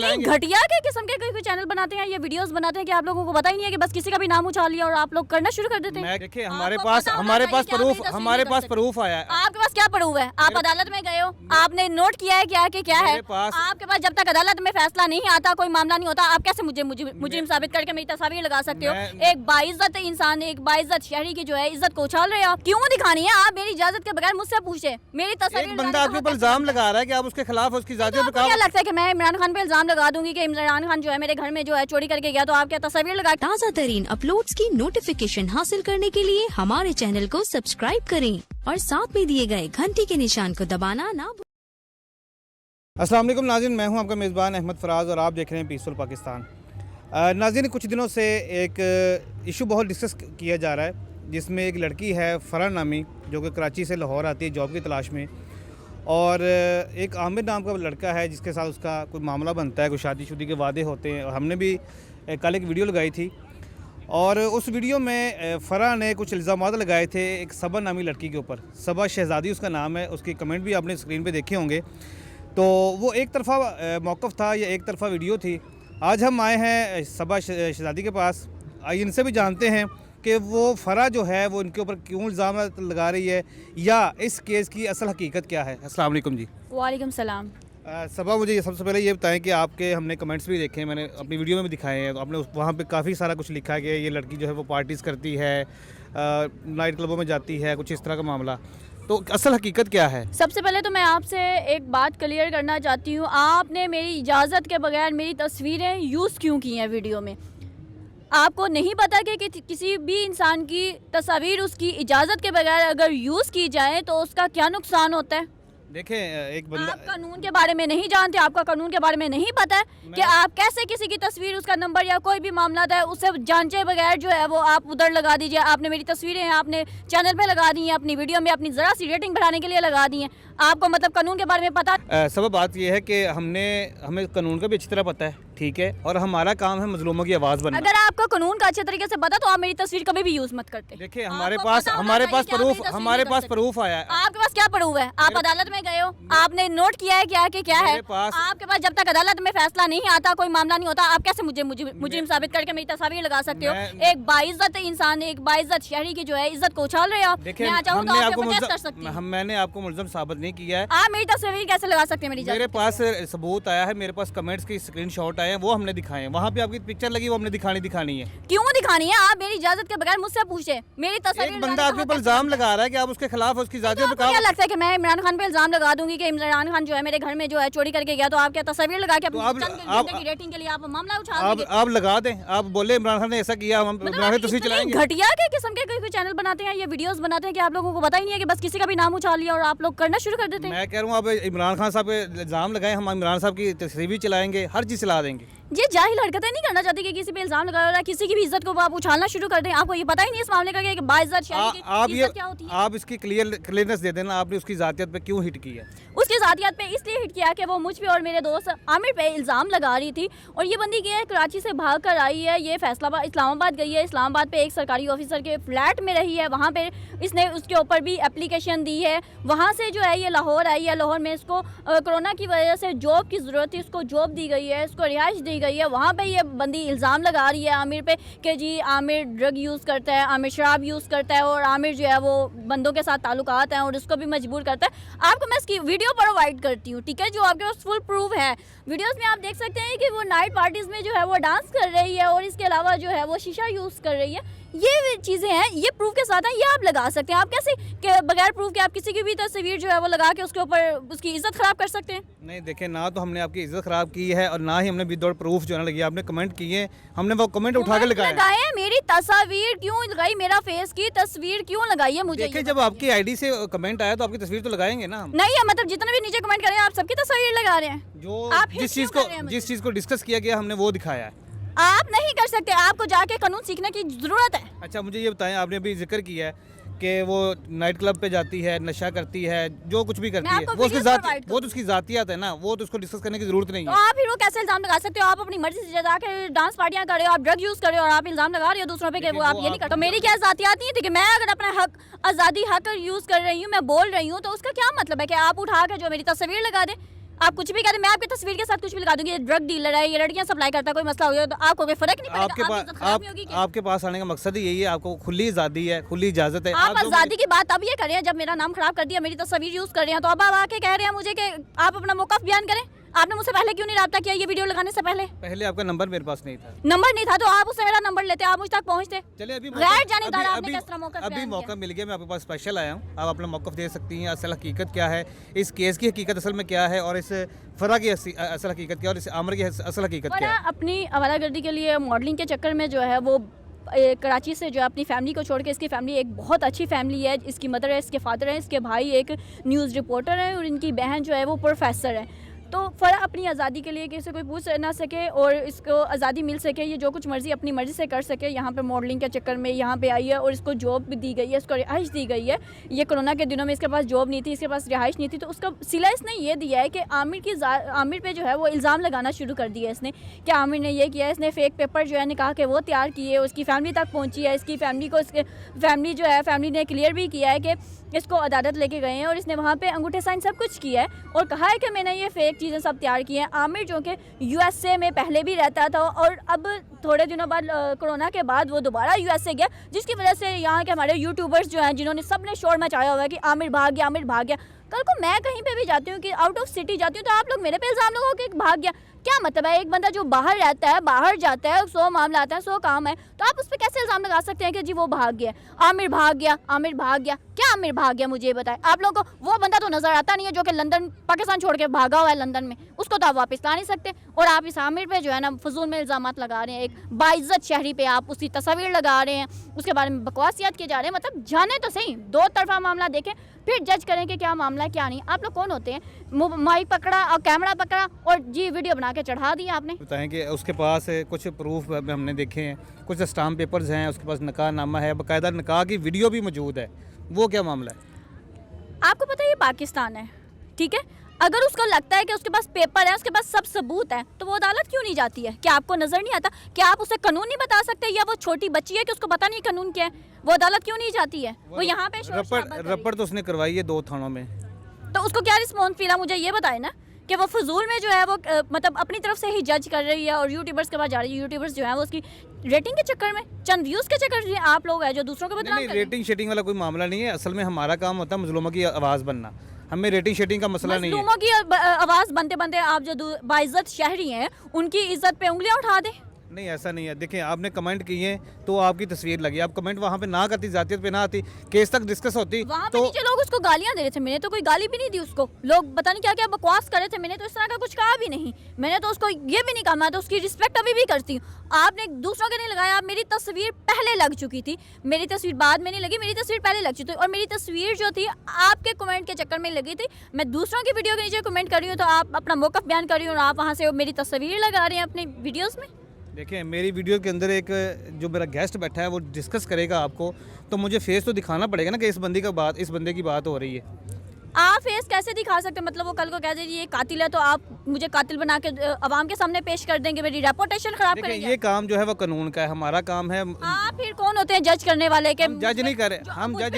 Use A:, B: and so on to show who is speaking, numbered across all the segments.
A: इतनी घटिया के किस्म के कोई चैनल बनाते हैं, ये वीडियोस बनाते हैं कि आप लोगों को पता ही नहीं है कि बस किसी का भी नाम उछाल लिया और आप लोग करना शुरू कर देते हैं।
B: देखिए हमारे पास प्रूफ आया है।
A: आपके पास क्या प्रूफ है? आप अदालत में गए हो, आपने नोट किया है क्या कि क्या है आपके पास? जब तक अदालत में फैसला नहीं आता, कोई मामला नहीं होता, आप कैसे मुझे मुजरिम साबित करके मेरी तस्वीर लगा सकते हो? एक बाइज्जत इंसान, एक बाइज्जत शहरी की जो है इज्जत को उछाल रहे हो आप। क्यों दिखानी है? आप मेरी इजाजत के बगैर मुझसे पूछे मेरी तस्वीर।
B: बंदा आपके ऊपर इल्जाम लगा रहा है कि आप उसके खिलाफ उसकी जाति पे
A: क्या लगता है कि मैं इमरान खान पे इल्जाम लगा दूंगी कि इमरान खान जो है मेरे घर में जो है चोरी करके गया, तो आप क्या तस्वीर लगा?
C: ताज़ा तरीन अपलोड्स की नोटिफिकेशन हासिल करने के लिए हमारे चैनल को सब्सक्राइब करें और साथ में दिए गए घंटी के निशान को दबाना ना भूलें।
B: अस्सलाम वालेकुम नाज़रीन, मैं हूं आपका मेज़बान अहमद फराज और आप देख रहे हैं पीसफुल पाकिस्तान। नाज़रीन, कुछ दिनों से एक इशू बहुत डिस्कस किया जा रहा है जिसमें एक लड़की है फरहान नामी, जो कि कराची से लाहौर आती है जॉब की तलाश में, और एक आमिर नाम का लड़का है जिसके साथ उसका कोई मामला बनता है, कोई शादी के वादे होते हैं। और हमने भी कल एक वीडियो लगाई थी और उस वीडियो में फरहान ने कुछ इल्ज़ाम लगाए थे एक सबा नामी लड़की के ऊपर। सबा शहज़ादी उसका नाम है, उसकी कमेंट भी आपने स्क्रीन पे देखे होंगे। तो वो एक तरफ़ा मौक़िफ़ था या एक तरफ़ा वीडियो थी। आज हम आए हैं सबा शहज़ादी के पास, आइए इनसे भी जानते हैं कि वो फरा जो है वो इनके ऊपर क्यों इल्ज़ाम लगा रही है या इस केस की असल हकीकत क्या है। अस्सलाम वालेकुम जी।
A: वालेकुम सलाम।
B: सबा, मुझे सबसे पहले ये बताएं कि आपके हमने कमेंट्स भी देखे हैं, मैंने अपनी वीडियो में भी दिखाए हैं, तो आपने वहाँ पे काफ़ी सारा कुछ लिखा है कि ये लड़की जो है वो पार्टीज़ करती है, नाइट क्लबों में जाती है, कुछ इस तरह का मामला। तो असल हकीकत क्या है? सबसे
A: पहले तो मैं आपसे एक बात क्लियर करना चाहती हूँ, आपने मेरी इजाज़त के बगैर मेरी तस्वीरें यूज़ क्यों की हैं वीडियो में? आपको नहीं पता कि किसी भी इंसान की तस्वीर उसकी इजाज़त के बगैर अगर यूज़ की जाए तो उसका क्या नुकसान होता है?
B: देखें, एक बंदा,
A: आप कानून के बारे में नहीं जानते, आपका कानून के बारे में नहीं पता है कि आप कैसे किसी की तस्वीर, उसका नंबर या कोई भी मामला है उसे जांचे बगैर जो है वो आप उधर लगा दीजिए। आपने मेरी तस्वीरें हैं आपने चैनल पे लगा दी हैं, अपनी वीडियो में अपनी ज़रा सी रेटिंग बढ़ाने के लिए लगा दी हैं। आपको मतलब कानून के बारे में पता?
B: सब बात यह है कि हमें कानून का भी अच्छी तरह पता है, ठीक है, और हमारा काम है मजलूमों की आवाज़ बनना।
A: अगर आपको कानून का अच्छे तरीके से पता तो आप मेरी तस्वीर कभी भी यूज़ मत करते।
B: देखिए हमारे पास प्रूफ आया है।
A: आपके पास क्या प्रूफ है? आप अदालत में गए हो, आपने नोट किया है क्या कि क्या है आपके पास? जब तक अदालत में फैसला नहीं आता, कोई मामला नहीं होता, आप कैसे मुझे मुजरिम साबित करके मेरी तस्वीर लगा सकते हो? एक बाइज्जत इंसान, एक बाइज्जत शहरी की जो है इज्जत को उछाल रहे हो आप। मैं चाहूँ तो आप प्रोटेस्ट कर सकती हूं।
B: मैंने आपको मुलज़म साबित नहीं किया है।
A: आप मेरी तस्वीर कैसे लगा सकते हैं?
B: मेरे पास सबूत आया है, मेरे पास कमेंट्स की स्क्रीनशॉट आए हैं, वो हमने दिखाए हैं। वहाँ पे आपकी पिक्चर लगी, वो हमने दिखानी है।
A: क्यों दिखानी है? आप मेरी इजाजत के बगैर मुझसे पूछे मेरी तस्वीर।
B: एक बंदा आपके ऊपर इल्जाम लगा रहा है कि आप उसके खिलाफ उसकी जाति पे
A: क्या लगता है कि मैं इमरान खान पे इल्जाम लगा दूंगी कि इमरान खान जो है मेरे घर में जो है चोरी करके गया, तो आप क्या तस्वीर लगा के अपनी रेटिंग के लिए आप मामला उठा देंगे?
B: आप लगा दें, आप बोले इमरान खान ने ऐसा किया, हम इमरान खान तस्वीर चलाएंगे।
A: घटिया के किस्म के कोई चैनल बनाते हैं, ये वीडियोस बनाते हैं कि आप लोगों को पता ही नहीं है कि बस किसी का भी नाम उछाल लिया और आप लोग करना शुरू कर देते हैं।
B: मैं कह रहा हूँ आप इमरान खान साहब पे इल्जाम लगाएं, हम इमरान साहब की तस्वीर भी चलाएंगे, हर चीज़ चला देंगे।
A: ये जाहिल हरकतें नहीं करना चाहती कि किसी पे इल्जाम लगा रहा है, किसी की भी इज्जत को आप उछालना शुरू कर दें। आपको ये पता ही नहीं इस मामले का कि बाइज्जत शहरी की इज्जत क्या होती है।
B: आप इसकी क्लियरनेस दे देना, आपने उसकी जातियत पे क्यों हिट किया?
A: उसकी जातियत पे इसलिए हिट किया कि वो मुझ पे और मेरे दोस्त आमिर पे इल्ज़ाम लगा रही थी। और ये बंदी की है कराची से भाग कर आई है, ये फैसलाबाद इस्लामाबाद गई है, इस्लामाबाद पे एक सरकारी ऑफिसर के फ्लैट में रही है, वहाँ पे इसने उसके ऊपर भी एप्लीकेशन दी है। वहाँ से जो है ये लाहौर आई है, लाहौर में इसको कोरोना की वजह से जॉब की ज़रूरत थी, इसको जॉब दी गई है, इसको रिहाइश दी गई है। वहाँ पर ये बंदी इल्ज़ाम लगा रही है आमिर पे कि जी आमिर ड्रग यूज़ करता है, आमिर शराब यूज़ करता है और आमिर जो है वो बंदों के साथ ताल्लुकात हैं और उसको भी मजबूर करता है। आपको मैं इसकी वीडियो प्रोवाइड करती हूँ, ठीक है, जो आपके पास फुल प्रूफ है। वीडियोस में आप देख सकते हैं कि वो नाइट पार्टीज़ में जो है वो डांस कर रही है और इसके अलावा जो है वो शीशा यूज़ कर रही है। ये चीज़ें हैं, ये प्रूफ के साथ हैं, ये आप लगा सकते हैं। आप कैसे कि बगैर प्रूफ के आप किसी की भी तस्वीर जो है वो लगा के उसके ऊपर उसकी इज्जत ख़राब कर सकते हैं?
B: नहीं, देखें, ना तो हमने आपकी इज्जत ख़राब की है और ना ही हमने विदाउट प्रूफ जो है लगी। आपने कमेंट किए, हमने वो कमेंट उठा के लगाए।
A: मेरी तस्वीर क्यों लगाई? मेरा फेस की तस्वीर क्यों लगाई है? मुझे
B: देखिए, जब आपकी आईडी से कमेंट आया तो आपकी तस्वीर तो लगाएंगे ना।
A: नहीं है, मतलब जितने भी नीचे कमेंट कर रहे हैं आप सबकी तस्वीर लगा रहे हैं।
B: जो आप जिस चीज़ को डिस्कस किया गया हमने वो दिखाया है।
A: आप नहीं कर सकते, आपको जाके कानून सीखने की जरूरत है।
B: अच्छा, मुझे ये बताएं, आपने अभी जिक्र किया है कि वो नाइट क्लब पे जाती है, नशा करती है, जो कुछ भी करती है, वो उसकी जातियात है ना, वो तो उसको डिस्कस करने की जरूरत नहीं है।
A: तो आप फिर वो कैसे इल्जाम लगा सकते हो? आप अपनी मर्जी से जाके डांस पार्टियां कर रहे हो, आप ड्रग यूज कर रहे हो और आप इल्जाम लगा रहे हो दूसरों पे कि वो आप ये नहीं करते। तो मेरी क्या जातियात नहीं थी कि मैं अगर अपना हक आज़ादी हक यूज कर रही हूँ, मैं बोल रही हूँ, तो उसका क्या मतलब है कि आप उठा के जो मेरी तस्वीर लगा दें? आप कुछ भी करें, मैं आपकी तस्वीर के साथ कुछ भी लगा दूंगी, ये ड्रग डीलर है, ये लड़कियां सप्लाई करता है, कोई मसला हो गया तो आपको कोई फर्क नहीं
B: आपके
A: पड़ेगा,
B: पास
A: आपकी इज्जत खराब नहीं होगी क्या?
B: आपके पास आने का मकसद ही यही है, आपको खुली आज़ादी है, खुली इजाज़त है।
A: आप
B: जो
A: आज़ादी की बात अब ये कर रहे हैं जब मेरा नाम खराब कर दिया, मेरी तस्वीर यूज कर रहे हैं, तो अब आप आके कह रहे हैं मुझे कि आप अपना मौक़िफ़ बयान करें। आपने मुझसे पहले क्यों नहीं रब्ता किया ये वीडियो लगाने से पहले?
B: पहले आपका नंबर मेरे पास नहीं था।
A: नंबर नहीं था तो आप उससे मेरा नंबर लेते, आप मुझ तक पहुंचते।
B: चलिए अभी
A: गैर जानेदार आपने किस तरह मौक़िफ़
B: अभी
A: बयान
B: मौका
A: किया?
B: मिल गया, मैं आपके पास स्पेशल आया हूँ, आप अपना मौक़िफ़ दे सकती हैं। असल हकीकत क्या है, इस केस की हकीकत असल में क्या है, और इस फरा की असल हकीकत क्या है, और इस आमिर की असल हकीकत क्या
A: फरा
B: है।
A: अपनी आवारागर्दी के लिए मॉडलिंग के चक्कर में जो है वो कराची से जो है अपनी फैमिली को छोड़ के, इसकी फैमिली एक बहुत अच्छी फैमिली है, इसकी मदर है, इसके फादर हैं, इसके भाई एक न्यूज़ रिपोर्टर है और इनकी बहन जो है वो प्रोफेसर है। तो फ़रा अपनी आज़ादी के लिए कि इसे कोई पूछ ना सके और इसको आज़ादी मिल सके, ये जो कुछ मर्ज़ी अपनी मर्ज़ी से कर सके। यहाँ पे मॉडलिंग के चक्कर में यहाँ पे आई है और इसको जॉब भी दी गई है, इसको रिहाइश दी गई है। ये कोरोना के दिनों में इसके पास जॉब नहीं थी, इसके पास रिहाइश नहीं थी, तो उसका सिला इसने ये दिया है कि आमिर पे जो है वो इल्ज़ाम लगाना शुरू कर दिया इसने कि आमिर ने ये किया, इसने फ़ेक पेपर जो है निकाह के वो तैयार किए, उसकी फैमिली तक पहुँची है, इसकी फैमिली को इसके फैमिली जो है फैमिली ने क्लियर भी किया है कि इसको अदालत लेके गए हैं और इसने वहाँ पे अंगूठे साइन सब कुछ किया है और कहा है कि मैंने ये फ़ेक चीज़ें सब तैयार की हैं। आमिर जो कि यूएसए में पहले भी रहता था और अब थोड़े दिनों बाद कोरोना के बाद वो दोबारा यूएसए गया, जिसकी वजह से यहाँ के हमारे यूट्यूबर्स जो हैं जिन्होंने सब ने शोर मचाया हुआ है कि आमिर भाग गया, आमिर भाग गया। कल को मैं कहीं पे भी जाती हूँ कि आउट ऑफ सिटी जाती हूँ तो आप लोग मेरे पे इल्ज़ाम लगाओगे कि भाग गया। क्या मतलब है, एक बंदा जो बाहर रहता है, बाहर जाता है, 100 मामला आता है, 100 काम है, तो आप उस पर कैसे इल्ज़ाम लगा सकते हैं कि जी वो भाग गया, आमिर भाग गया, आमिर भाग गया? क्या आमिर भाग गया मुझे ये बताएं। आप लोगों को वो बंदा तो नज़र आता नहीं है जो कि लंदन पाकिस्तान छोड़ के भागा हुआ है लंदन में, उसको तो आप वापस ला नहीं सकते। और आप इस आमिर पे जो है ना फजूल में इल्ज़ामात लगा रहे हैं, एक बाइज्जत शहरी पे आप उसकी तस्वीर लगा रहे हैं, उसके बारे में बकवासियात किए जा रहे हैं। मतलब जाने तो सही, दो तरफा मामला देखें फिर जज करें कि क्या मामला है क्या नहीं। आप लोग कौन होते हैं? माइक पकड़ा और कैमरा पकड़ा और जी वीडियो बना के चढ़ा दिया आपने।
B: बताएं कि उसके पास कुछ प्रूफ हमने देखे हैं, कुछ स्टाम्प पेपर्स हैं, उसके पास निकाह नामा है, बाकायदा निकाह की वीडियो भी मौजूद है। वो क्या मामला है?
A: आपको पता है ये पाकिस्तान है, ठीक है? अगर उसको लगता है कि उसके पास पेपर है, उसके पास सब सबूत है, तो वो अदालत क्यों नहीं जाती है? क्या आपको नज़र नहीं आता? क्या आप उसे कानून नहीं बता सकते? या वो छोटी बच्ची है कि उसको पता नहीं कानून क्या है, वो अदालत क्यों नहीं जाती है? वो यहाँ पे
B: रपड़ तो उसने करवाई है 2 थानों में,
A: तो उसको क्या रिस्पॉन्स फील है? मुझे ये बताए ना कि वो फजूल में जो है वो मतलब अपनी तरफ से ही जज कर रही है और यूट्यूबर्स के पास जा रही है। यूट्यूबर्स जो है वो उसकी रेटिंग के चक्कर में, चंद व्यूज़ के चक्कर में आप लोग हैं जो दूसरों को बदनाम कर रहे हैं।
B: रेटिंग शेटिंग वाला कोई मामला नहीं है। असल में हमारा काम होता है मजलूमों की आवाज़ बनना, हमें रेटिंग शेटिंग का मसला नहीं है।
A: मजलूमों की आवाज़ बनते बनते आप जो बाइज्जत शहरी हैं उनकी इज्जत पे उंगलियां उठा दें।
B: नहीं, ऐसा नहीं है। देखें, आपने कमेंट किए तो आपकी तस्वीर लगी, आप कमेंट वहाँ पे ना करती, जातियत पे ना आती, केस तक डिस्कस होती
A: वहाँ पे
B: तो
A: नीचे लोग उसको गालियां दे रहे थे, मैंने तो कोई गाली भी नहीं दी उसको। लोग पता नहीं क्या क्या बकवास कर रहे थे, मैंने तो इस तरह का कुछ कहा भी नहीं। मैंने तो उसको ये भी नहीं कहा, मैं तो उसकी रिस्पेक्ट अभी भी करती हूँ। आपने दूसरों के नहीं लगाया, मेरी तस्वीर पहले लग चुकी थी, मेरी तस्वीर बाद में नहीं लगी, मेरी तस्वीर पहले लग चुकी थी। और मेरी तस्वीर जो थी आपके कमेंट के चक्कर में लगी थी। मैं दूसरों की वीडियो के नीचे कमेंट कर रही हूँ तो आप अपना मौक़िफ़ बयान कर रही हूँ और आप वहाँ से मेरी तस्वीर लगा रहे हैं अपनी वीडियोज़ में।
B: देखिए, मेरी वीडियो के अंदर एक जो मेरा गेस्ट बैठा है वो डिस्कस करेगा आपको, तो मुझे फेस तो दिखाना पड़ेगा ना कि इस बंदे की बात हो रही है।
A: आप फेस कैसे दिखा सकते हैं? मतलब वो कल को कह दे ये कातिल है तो आप मुझे कातिल बना के अवाम के सामने पेश कर देंगे, मेरी रेपुटेशन खराब करेंगे।
B: ये काम जो है वो कानून का है, हमारा काम है।
A: आप फिर कौन होते हैं जज करने वाले? के
B: जज नहीं कर रहे, हम जज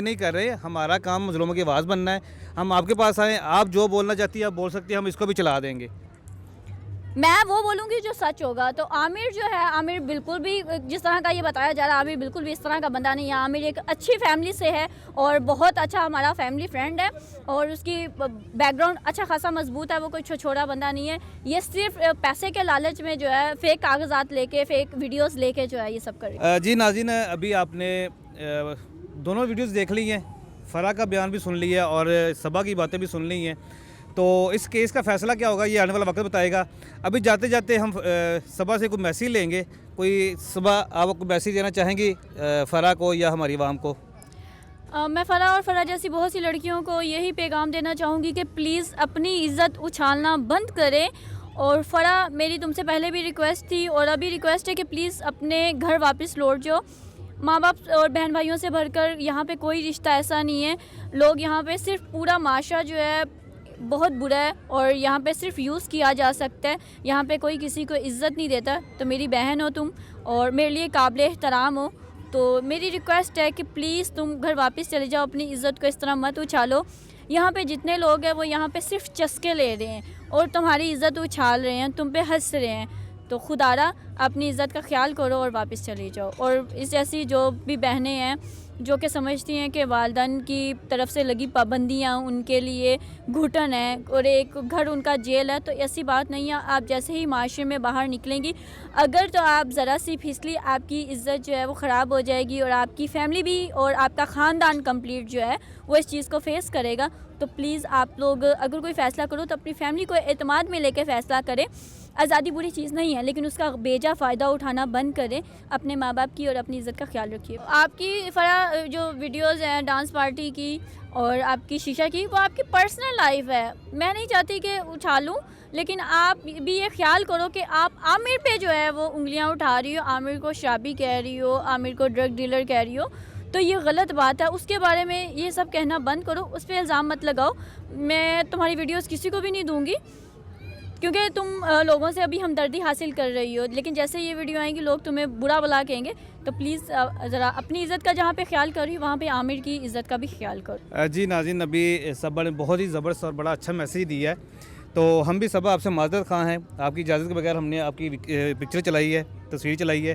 B: नहीं कर रहे। हमारा काम मजलूमों की आवाज़ बनना है। हम आपके पास आए, आप जो बोलना चाहती है आप बोल सकती हैं, हम इसको भी चला देंगे।
A: मैं वो बोलूँगी जो सच होगा। तो आमिर जो है, आमिर बिल्कुल भी जिस तरह का ये बताया जा रहा है, आमिर बिल्कुल भी इस तरह का बंदा नहीं है। आमिर एक अच्छी फैमिली से है और बहुत अच्छा हमारा फैमिली फ्रेंड है और उसकी बैकग्राउंड अच्छा खासा मजबूत है। वो कोई छोटा बंदा नहीं है। ये सिर्फ पैसे के लालच में जो है फ़ेक कागजात लेके, फ़ेक वीडियोस लेके जो है ये सब कर।
B: जी नाज़रीन, अभी आपने दोनों वीडियोस देख ली हैं, फ़रा का बयान भी सुन लिया और सबा की बातें भी सुन ली हैं। तो इस केस का फ़ैसला क्या होगा ये आने वाला वक्त बताएगा। अभी जाते जाते हम सबा से कोई मैसेज लेंगे। कोई सबा, आप कोई मैसेज देना चाहेंगी फ़रा को या हमारी आवाम को?
A: मैं फ़रा और फ़रा जैसी बहुत सी लड़कियों को यही पैगाम देना चाहूँगी कि प्लीज़ अपनी इज़्ज़त उछालना बंद करें। और फ़रा, मेरी तुमसे पहले भी रिक्वेस्ट थी और अभी रिक्वेस्ट है कि प्लीज़ अपने घर वापस लौट जाओ। माँ बाप और बहन भाइयों से भरकर यहाँ पे कोई रिश्ता ऐसा नहीं है। लोग यहाँ पे सिर्फ, पूरा माशरा जो है बहुत बुरा है और यहाँ पे सिर्फ यूज़ किया जा सकता है। यहाँ पे कोई किसी को इज़्ज़त नहीं देता। तो मेरी बहन हो तुम और मेरे लिए काबिल एहतराम हो, तो मेरी रिक्वेस्ट है कि प्लीज़ तुम घर वापस चले जाओ, अपनी इज़्ज़त को इस तरह मत उछालो यहाँ पे जितने लोग हैं वो यहाँ पे सिर्फ चस्के ले रहे हैं और तुम्हारी इज़्ज़त उछाल रहे हैं, तुम पे हंस रहे हैं। तो खुदारा अपनी इज़्ज़त का ख्याल करो और वापस चली जाओ। और इस जैसी जो भी बहनें हैं जो कि समझती हैं कि वालिदैन की तरफ से लगी पाबंदियाँ उनके लिए घुटन है और एक घर उनका जेल है, तो ऐसी बात नहीं है। आप जैसे ही माशरे में बाहर निकलेंगी, अगर तो आप ज़रा सी फिसली, आपकी इज़्ज़त जो है वो ख़राब हो जाएगी और आपकी फ़ैमिली भी और आपका ख़ानदान कंप्लीट जो है वो इस चीज़ को फेस करेगा। तो प्लीज़ आप लोग अगर कोई फ़ैसला करो तो अपनी फ़ैमिली को एतमाद में लेकर फ़ैसला करें। आज़ादी बुरी चीज़ नहीं है, लेकिन उसका बेजा फ़ायदा उठाना बंद करें। अपने माँ बाप की और अपनी इज़्ज़त का ख्याल रखिए। आपकी फ़रा जो वीडियोज़ हैं डांस पार्टी की और आपकी शीशा की, वो आपकी पर्सनल लाइफ है। मैं नहीं चाहती कि उछालूं, लेकिन आप भी ये ख्याल करो कि आप आमिर पे जो है वो उंगलियां उठा रही हो, आमिर को शराबी कह रही हो, आमिर को ड्रग डीलर कह रही हो, तो ये गलत बात है। उसके बारे में ये सब कहना बंद करो, उस पर इल्ज़ाम मत लगाओ। मैं तुम्हारी वीडियोस किसी को भी नहीं दूंगी क्योंकि तुम लोगों से अभी हमदर्दी हासिल कर रही हो, लेकिन जैसे ये वीडियो आएंगी लोग तुम्हें बुरा भला कहेंगे। तो प्लीज़ ज़रा अपनी इज़्ज़त का जहाँ पे ख्याल कर रही हो वहाँ पे आमिर की इज़्ज़त का भी ख्याल करो।
B: जी नाज़रीन, अभी सबा ने बहुत ही ज़बरदस्त और बड़ा अच्छा मैसेज दिया है। तो हम भी सबा आपसे माज़रत ख़्वाह हैं, आपकी इजाज़त के बगैर हमने आपकी पिक्चर चलाई है, तस्वीर चलाई है,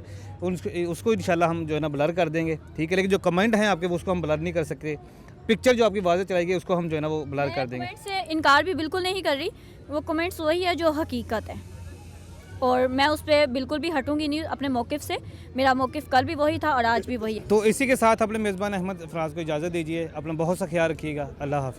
B: उसको इंशाल्लाह हम जो है ना ब्लर कर देंगे, ठीक है। लेकिन जो कमेंट हैं आपके वो उसको हम ब्लर नहीं कर सकते। पिक्चर जो आपकी वाज़ेह चलाई गई उसको हम जो है ना वो ब्लर कर देंगे।
A: कमेंट से इनकार भी बिल्कुल नहीं कर रही, वो कमेंट्स वही है जो हकीकत है और मैं उस पर बिल्कुल भी हटूंगी नहीं अपने मौक़िफ़ से। मेरा मौक़िफ़ कल भी वही था और आज भी वही है।
B: तो इसी के साथ अपने मेज़बान अहमद फराज को इजाज़त दीजिए। अपना बहुत सा ख्याल रखिएगा। अल्लाह हाफ़िज़।